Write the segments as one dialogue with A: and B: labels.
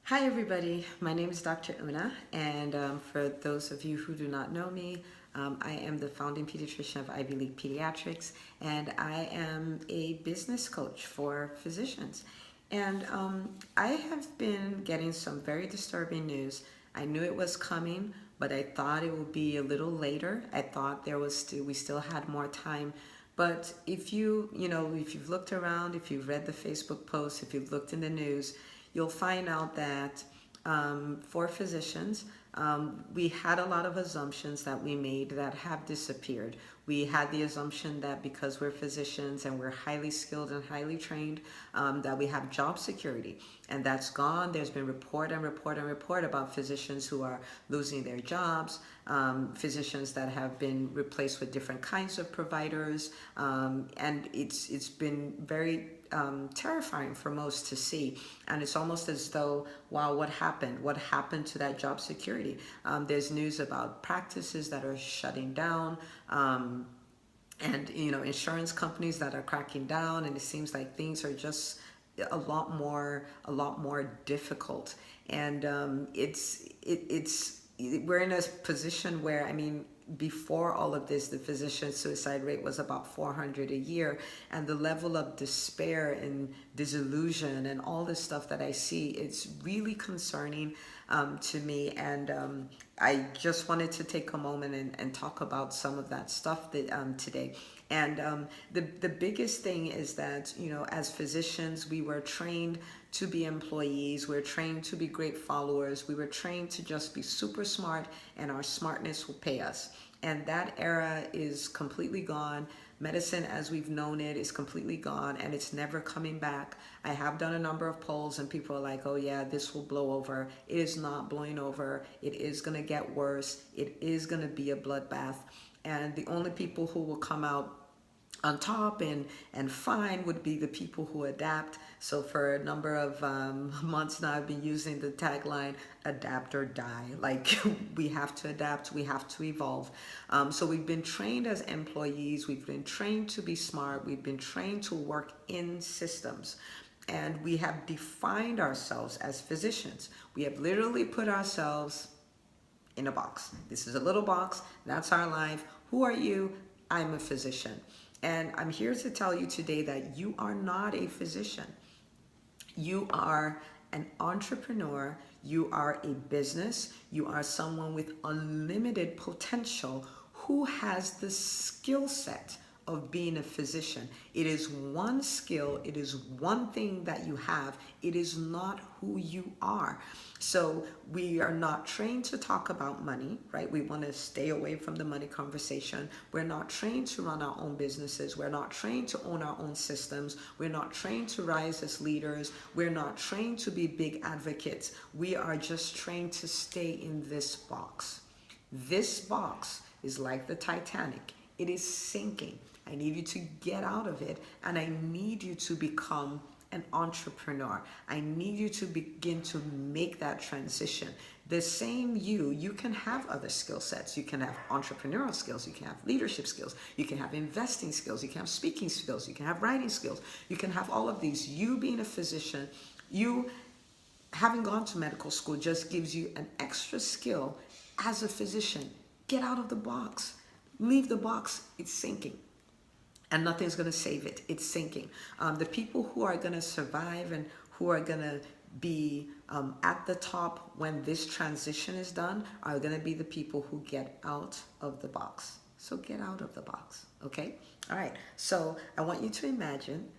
A: Hi, everybody. My name is Dr. Una, and for those of you who do not know me, I am the founding pediatrician of Ivy League Pediatrics, and I am a business coach for physicians. And I have been getting some very disturbing news. I knew it was coming, but I thought it would be a little later. I thought we still had more time. But if you've looked around, if you've read the Facebook posts, if you've looked in the news, you'll find out that for physicians, we had a lot of assumptions that we made that have disappeared. We had the assumption that because we're physicians and we're highly skilled and highly trained, that we have job security, and that's gone. There's been report and report and report about physicians who are losing their jobs, physicians that have been replaced with different kinds of providers, and it's been very terrifying for most to see. And it's almost as though, wow, what happened? What happened to that job security? There's news about practices that are shutting down. And insurance companies that are cracking down, and it seems like things are just a lot more difficult. And we're in a position where, I mean, before all of this, the physician suicide rate was about 400 a year, and the level of despair and disillusion and all this stuff that I see, it's really concerning to me. And I just wanted to take a moment and talk about some of that stuff today. And the biggest thing is that, as physicians, we were trained to be employees. We're trained to be great followers. We were trained to just be super smart, and our smartness will pay us. And that era is completely gone. Medicine as we've known it is completely gone, and it's never coming back. I have done a number of polls, and people are like, oh yeah, this will blow over. It is not blowing over. It is going to get worse. It is going to be a bloodbath. And the only people who will come out on top and fine would be the people who adapt. So for a number of months now, I've been using the tagline, adapt or die. Like, we have to adapt, we have to evolve. So we've been trained as employees, we've been trained to be smart, we've been trained to work in systems. And we have defined ourselves as physicians. We have literally put ourselves in a box. This is a little box, that's our life. Who are you? I'm a physician. And I'm here to tell you today that you are not a physician. You are an entrepreneur. You are a business. You are someone with unlimited potential who has the skill set of being a physician. It is one skill, it is one thing that you have. It is not who you are. So we are not trained to talk about money, right? We want to stay away from the money conversation. We're not trained to run our own businesses. We're not trained to own our own systems. We're not trained to rise as leaders. We're not trained to be big advocates. We are just trained to stay in this box. This box is like the Titanic. It is sinking. I need you to get out of it, and I need you to become an entrepreneur. I need you to begin to make that transition. The same you can have other skill sets. You can have entrepreneurial skills, you can have leadership skills, you can have investing skills, you can have speaking skills, you can have writing skills, you can have all of these. You being a physician, you having gone to medical school just gives you an extra skill as a physician. Get out of the box. Leave the box, it's sinking. And nothing's going to save it. It's sinking. The people who are going to survive and who are going to be at the top when this transition is done are going to be the people who get out of the box. So get out of the box, okay? All right. So I want you to imagine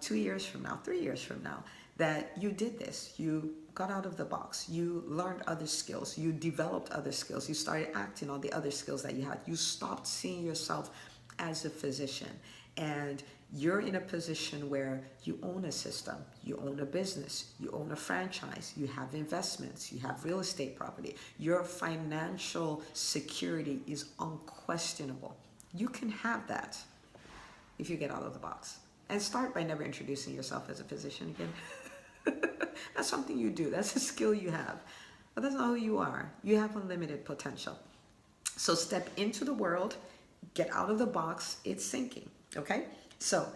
A: 2 years from now, 3 years from now, that you did this. You got out of the box. You learned other skills. You developed other skills. You started acting on the other skills that you had. You stopped seeing yourself as a physician, and you're in a position where you own a system, you own a business, you own a franchise, you have investments, you have real estate property. Your financial security is unquestionable. You can have that if you get out of the box. And start by never introducing yourself as a physician again. That's something you do. That's a skill you have. But that's not who you are. You have unlimited potential. So step into the world, get out of the box, it's sinking, okay? So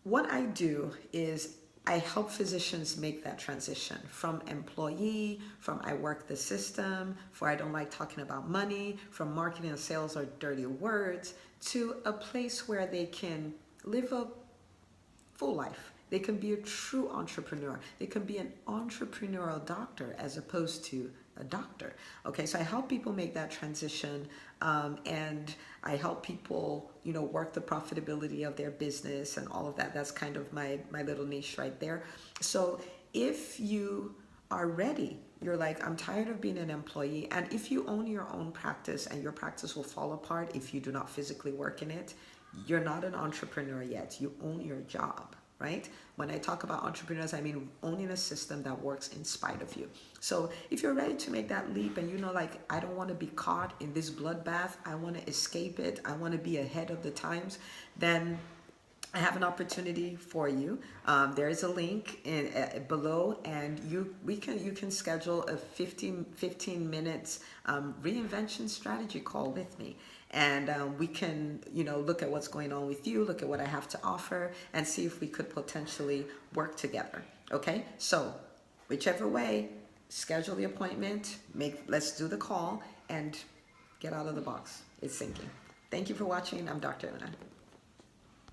A: what I do is I help physicians make that transition from employee, from I work the system, for I don't like talking about money, from marketing and sales are dirty words, to a place where they can live a full life. They can be a true entrepreneur. They can be an entrepreneurial doctor as opposed to a doctor. Okay, so I help people make that transition, and I help people, work the profitability of their business and all of that. That's kind of my little niche right there. So if you are ready, you're like, I'm tired of being an employee, and if you own your own practice and your practice will fall apart if you do not physically work in it, you're not an entrepreneur yet. You own your job, right? When I talk about entrepreneurs, I mean owning a system that works in spite of you. So if you're ready to make that leap and like, I don't want to be caught in this bloodbath, I want to escape it, I want to be ahead of the times, then I have an opportunity for you. There is a link below, and you can schedule a 15 minutes reinvention strategy call with me, and we can look at what's going on with you, look at what I have to offer, and see if we could potentially work together. Okay, so whichever way, schedule the appointment, let's do the call, and get out of the box. It's sinking. Thank you for watching. I'm Dr. Una.